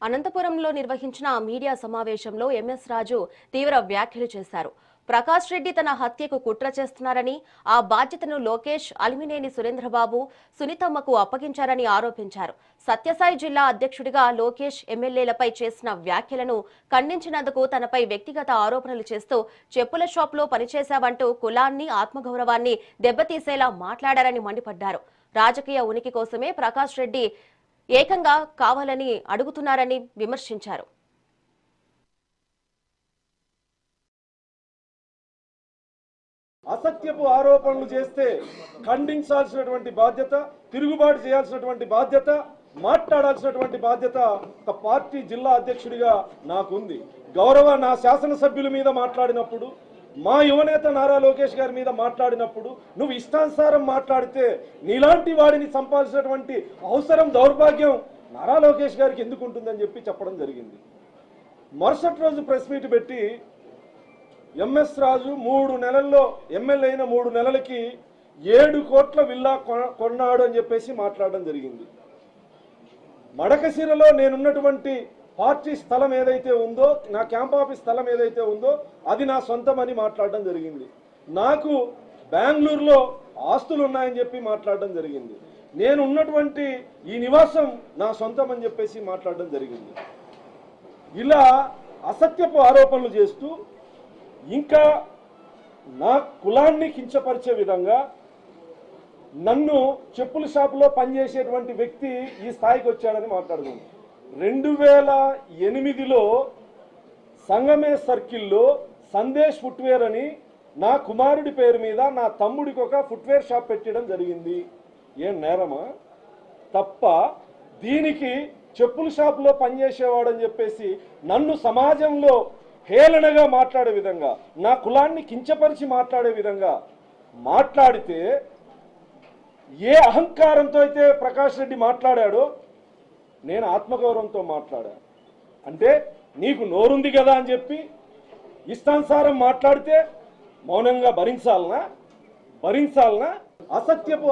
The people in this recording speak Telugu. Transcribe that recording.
అనంతపురంలో నిర్వహించిన మీడియా సమావేశంలో ఎంఎస్ రాజు తీవ్ర వ్యాఖ్యలు చేశారు. ప్రకాష్ రెడ్డి తన హత్యకు కుట్ర చేస్తున్నారని, ఆ బాధ్యతను లోకేష్, అలిమినేని సురేంద్రబాబు, సునీతమ్మకు అప్పగించారని ఆరోపించారు. సత్యసాయి జిల్లా అధ్యక్షుడిగా లోకేష్ ఎమ్మెల్యేలపై చేసిన వ్యాఖ్యలను ఖండించినందుకు తనపై వ్యక్తిగత ఆరోపణలు చేస్తూ చెప్పుల షాపులో పనిచేశావంటూ కులాన్ని, ఆత్మగౌరవాన్ని దెబ్బతీసేలా మాట్లాడారని మండిపడ్డారు. రాజకీయ ఉనికి కోసమే ప్రకాష్ రెడ్డి ఏకంగా కావాలని అడుగుతున్నారని విమర్శించారు. అసత్యపు ఆరోపణలు చేస్తే ఖండించాల్సినటువంటి బాధ్యత, తిరుగుబాటు చేయాల్సినటువంటి బాధ్యత, మాట్లాడాల్సినటువంటి బాధ్యత ఒక పార్టీ జిల్లా అధ్యక్షుడిగా నాకుంది. గౌరవ నా శాసనసభ్యుల మీద మాట్లాడినప్పుడు, మా యువనేత నారా లోకేష్ గారి మీద మాట్లాడినప్పుడు నువ్వు ఇష్టానుసారం మాట్లాడితే నీలాంటి వాడిని చంపాల్సినటువంటి అవసరం, దౌర్భాగ్యం నారా లోకేష్ గారికి ఎందుకు ఉంటుందని చెప్పడం జరిగింది. మరుసటి రోజు ప్రెస్ మీట్ పెట్టి ఎంఎస్ రాజు 3 నెలల్లో ఎమ్మెల్యే అయిన 3 నెలలకి 7 కోట్ల విల్లా కొన్నాడు అని చెప్పేసి మాట్లాడడం జరిగింది. మడకశిరలో నేనున్నటువంటి పార్టీ స్థలం ఏదైతే ఉందో, నా క్యాంప్ ఆఫీస్ స్థలం ఏదైతే ఉందో అది నా సొంతం అని మాట్లాడడం జరిగింది. నాకు బెంగళూరులో ఆస్తులు ఉన్నాయని చెప్పి మాట్లాడడం జరిగింది. నేను ఉన్నటువంటి ఈ నివాసం నా సొంతం అని చెప్పేసి మాట్లాడడం జరిగింది. ఇలా అసత్యపు ఆరోపణలు చేస్తూ ఇంకా నా కులాన్ని కించపరిచే విధంగా నన్ను చెప్పుల షాపులో పనిచేసేటువంటి వ్యక్తి ఈ స్థాయికి వచ్చాడని మాట్లాడుతుంది. 2008లో సంగమే సర్కిల్లో సందేశ్ ఫుట్వేర్ అని నా కుమారుడి పేరు మీద నా తమ్ముడికి ఒక ఫుట్వేర్ షాప్ పెట్టడం జరిగింది. ఏం నేరమా? తప్ప. దీనికి చెప్పుల షాపులో పనిచేసేవాడని చెప్పేసి నన్ను సమాజంలో హేళనగా మాట్లాడే విధంగా, నా కులాన్ని కించపరిచి మాట్లాడే విధంగా మాట్లాడితే, ఏ అహంకారంతో అయితే ప్రకాష్ రెడ్డి మాట్లాడాడో నేను ఆత్మగౌరవంతో మాట్లాడా. అంటే నీకు నోరుంది కదా అని చెప్పి ఇష్టానుసారం మాట్లాడితే మౌనంగా భరించాలనా? అసత్యపు